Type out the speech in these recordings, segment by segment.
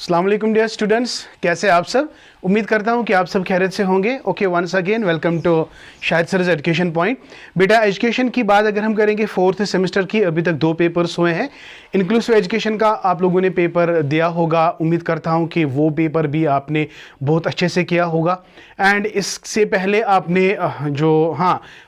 अस्सलाम वालेकुम dear students, कैसे आप सब। उम्मीद करता हूं कि आप सब खैरियत से होंगे। Okay, once again welcome to Shahid sir's education point. बेटा, एजुकेशन की बात अगर हम करेंगे फोर्थ सेमेस्टर की, अभी तक 2 पेपर्स हुए हैं। इंक्लूसिव एजुकेशन का आप लोगों ने पेपर दिया होगा। उम्मीद करता हूं कि वो पेपर भी आपने बहुत अच्छे से किया होगा। एंड इससे पहले आपने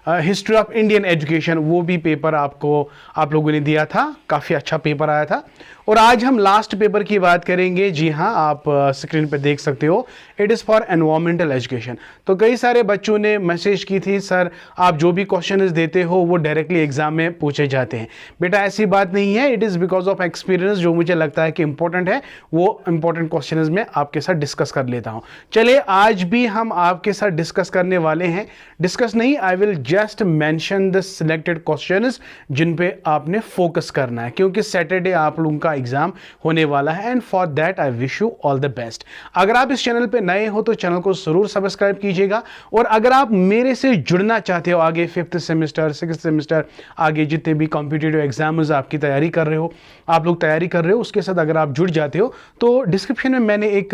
हिस्ट्री ऑफ इंडियन एजुकेशन, वो भी पेपर आप लोगों ने दिया था। काफ़ी अच्छा पेपर आया था। और आज हम लास्ट पेपर की बात करेंगे। जी हाँ, आप स्क्रीन पे देख सकते हो, it is for environmental education. तो कई सारे बच्चों ने मैसेज की थी, सर आप जो भी क्वेश्चन देते हो वो डायरेक्टली एग्जाम में पूछे जाते हैं। बेटा ऐसी बात नहीं है, it is because of experience. जो मुझे लगता है कि इंपॉर्टेंट है वो इंपॉर्टेंट क्वेश्चन में आपके साथ डिस्कस कर लेता हूँ। चलिए, आज भी हम आपके साथ डिस्कस करने वाले हैं। डिस्कस नहीं, I will just mention the selected question जिन पे आपने फोकस करना है, क्योंकि सैटरडे आप लोगों का एग्जाम होने वाला है। And for that I wish you all the best. अगर आप इस चैनल पे नए हो तो चैनल को जरूर सब्सक्राइब कीजिएगा। और अगर आप मेरे से जुड़ना चाहते हो, आगे 5th सेमेस्टर 6th सेमेस्टर, आगे जितने भी कॉम्पिटिटिव एग्जाम्स आपकी तैयारी कर रहे हो, आप लोग तैयारी कर रहे हो, उसके साथ अगर आप जुड़ जाते हो तो डिस्क्रिप्शन में मैंने एक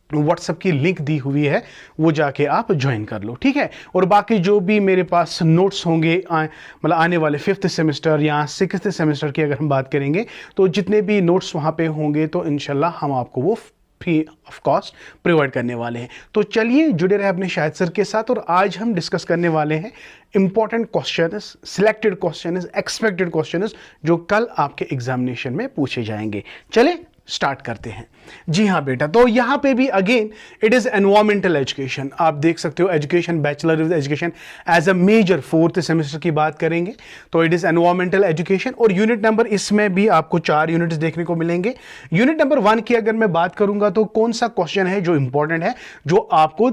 व्हाट्सएप की लिंक दी हुई है, वो जाके आप ज्वाइन कर लो, ठीक है। और बाकी जो भी मेरे पास नोट्स होंगे, मतलब आने वाले 5th सेमेस्टर या 6th सेमेस्टर की अगर हम बात करेंगे, तो जितने भी नोट्स वहाँ पे होंगे तो इंशाल्लाह हम आपको वो फ्री ऑफ कॉस्ट प्रोवाइड करने वाले हैं। तो चलिए जुड़े रहे अपने शाहिद सर के साथ। और आज हम डिस्कस करने वाले हैं important question, selected question, expected question जो कल आपके एग्जामिनेशन में पूछे जाएंगे। चले स्टार्ट करते हैं। जी हाँ बेटा, तो यहां पे भी again it is environmental education. आप देख सकते हो education, bachelor of education as a major 4th semester की बात करेंगे तो इट इज एनवायरमेंटल एजुकेशन। और यूनिट नंबर इसमें भी आपको 4 यूनिट्स देखने को मिलेंगे। यूनिट नंबर 1 की अगर मैं बात करूंगा तो कौन सा क्वेश्चन है जो इंपॉर्टेंट है, जो आपको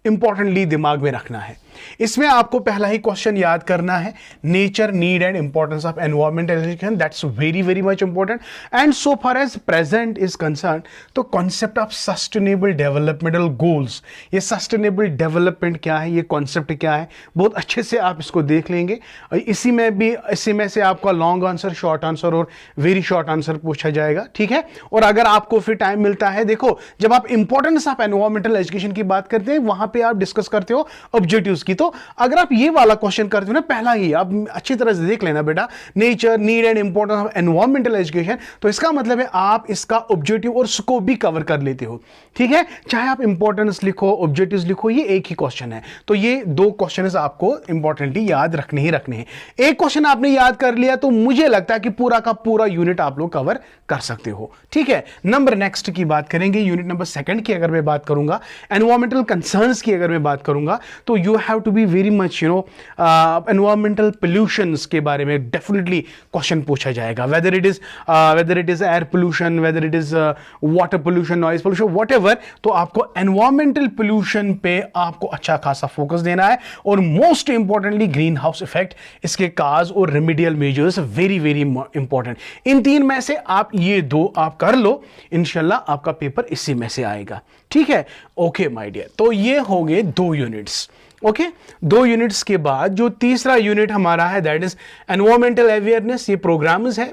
इंपॉर्टेंटली दिमाग में रखना है। इसमें आपको पहला ही क्वेश्चन याद करना है, nature, need and importance of environmental education. That's very very much important. And so far as present is concern, तो concept of sustainable developmental goals, ये सस्टेनेबल डेवलपमेंट क्या है, ये कॉन्सेप्ट क्या है, बहुत अच्छे से आप इसको देख लेंगे। इसी में से आपका लॉन्ग आंसर, शॉर्ट आंसर और वेरी शॉर्ट आंसर पूछा जाएगा, ठीक है। और अगर आपको फिर टाइम मिलता है, देखो जब आप इंपॉर्टेंस ऑफ एनवायरमेंटल एजुकेशन की बात करते हैं, वहां पर आप डिस्कस करते हो ऑब्जेक्टिव्स की। तो अगर आप ये वाला क्वेश्चन करते हो ना, पहला ही आप अच्छी तरह से देख लेना बेटा, nature, need and importance of environmental education, तो इसका मतलब है आप इसका ऑब्जेक्टिव और स्कोप भी कवर कर लेते हो, ठीक है। चाहे आप इंपॉर्टेंस लिखो, ऑब्जेक्टिव्स लिखो, ये एक ही क्वेश्चन है। तो ये 2 क्वेश्चंस आपको इंपॉर्टेंटली याद रखने ही रखने हैं। एक क्वेश्चन आपने याद कर लिया तो मुझे लगता है कि पूरा का पूरा यूनिट आप लोग कवर कर सकते हो, ठीक है। नंबर नेक्स्ट की बात करेंगे, यूनिट नंबर 2 की अगर मैं बात करूंगा, एनवायरमेंटल कंसर्न्स की अगर मैं बात करूंगा, तो you have to be very much environmental pollutions के बारे में डेफिनेटली क्वेश्चन पूछा जाएगा। Whether it is air pollution, whether it is water pollution, noise pollution, whatever, तो आपको एनवायरमेंटल पोल्यूशन पे आपको अच्छा खासा फोकस देना है। और most importantly green house effect, इसके काज और remedial measures, very very important. इन 3 में से आप ये 2 आप कर लो, इंशाल्लाह आपका पेपर इसी में से आएगा, ठीक है। ओके माय डियर, तो ये हो गए 2 यूनिट्स। ओके, 2 यूनिट्स के बाद जो तीसरा यूनिट हमारा है, दैट इज एनवायरमेंटल अवेयरनेस। ये प्रोग्राम्स है,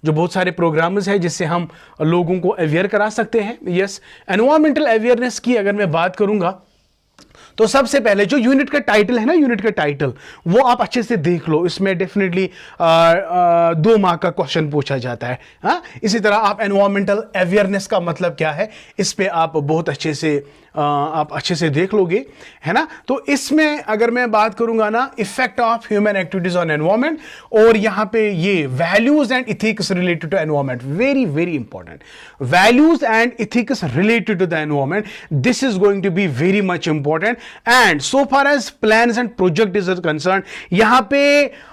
जो बहुत सारे प्रोग्राम्स है जिससे हम लोगों को अवेयर करा सकते हैं। यस, एनवायरमेंटल अवेयरनेस की अगर मैं बात करूंगा तो सबसे पहले जो यूनिट का टाइटल है ना, यूनिट का टाइटल वो आप अच्छे से देख लो। इसमें डेफिनेटली 2 मार्क का क्वेश्चन पूछा जाता है। हाँ, इसी तरह आप एनवायरमेंटल अवेयरनेस का मतलब क्या है, इस पे आप बहुत अच्छे से देख लोगे, है ना। तो इसमें अगर मैं बात करूंगा ना, effect of human activities on environment, और यहां पे ये values and ethics related to environment, very very important. Values and ethics related to the environment, this is going to be very much important. And so far as plans and project is concern, यहां पे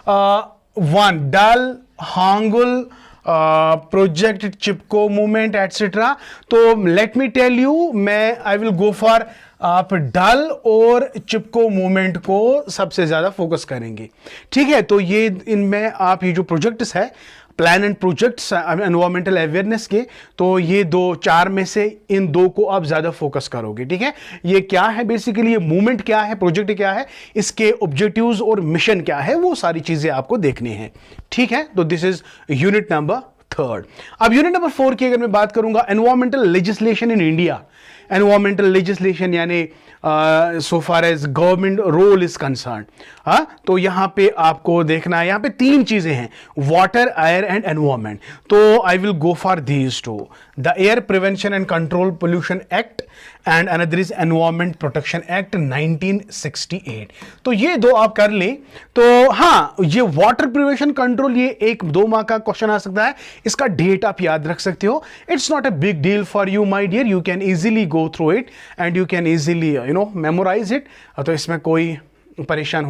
1 Dal, Hangul, project, Chipko movement etcetera. तो let me tell you, I will go for, आप डल और चिपको movement को सबसे ज्यादा focus करेंगे, ठीक है। तो ये इनमें आप ये जो प्रोजेक्ट्स है, plan and projects environmental awareness के, तो ये 4 में से इन 2 को आप ज्यादा फोकस करोगे, ठीक है। ये क्या है बेसिकली, ये मूवमेंट क्या है, प्रोजेक्ट क्या है, इसके ऑब्जेक्टिव्स और मिशन क्या है, वो सारी चीजें आपको देखनी है, ठीक है। तो this is unit number 3rd। अब यूनिट नंबर 4 की अगर मैं बात करूंगा, environmental legislation in India. Environmental legislation यानी so far as government role is concern. हाँ, तो यहां पे आपको देखना है, यहां पे 3 चीजें हैं, वाटर, एयर एंड एनवायरमेंट। तो I will go for these two, the air prevention and control pollution act and another is environment protection act 1968। तो ये 2 आप कर लें। तो हाँ, ये वाटर प्रिवेंशन कंट्रोल, ये 1-2 माह का क्वेश्चन आ सकता है, इसका डेट आप याद रख सकते हो। It's not a big deal for you my dear, you can easily go through it and you can easily memorise it. तो इसमें कोई परेशानी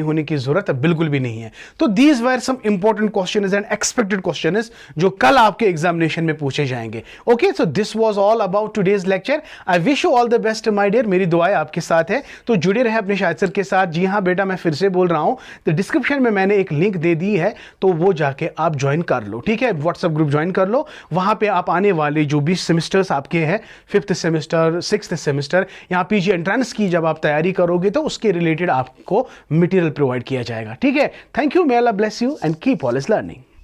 होने की जरूरत बिल्कुल भी नहीं है। तो these were some important questions and expected questions जो कल आपके एग्जामिनेशन में पूछे जाएंगे। Okay, so this was all about today's lecture. I wish you all the best my dear. मेरी दुआएं आपके साथ है, तो जुड़े रहे अपने शाहिद सर के साथ। जी हाँ बेटा, मैं फिर से बोल रहा हूं, तो डिस्क्रिप्शन में मैंने एक लिंक दे दी है, तो वो जाके आप ज्वाइन कर लो। ठीक है, व्हाट्सएप ग्रुप ज्वाइन कर लो। वहां पर आप आने वाले जो भी सेमेस्टर्स आपके हैं, 5th सेमेस्टर, 6th सेमेस्टर, यहाँ पीजी एंट्रेंस की जब आप तैयारी करोगे तो उसके रिलेटेड आपको मटेरियल प्रोवाइड किया जाएगा। ठीक है, thank you, may Allah bless you and keep always learning.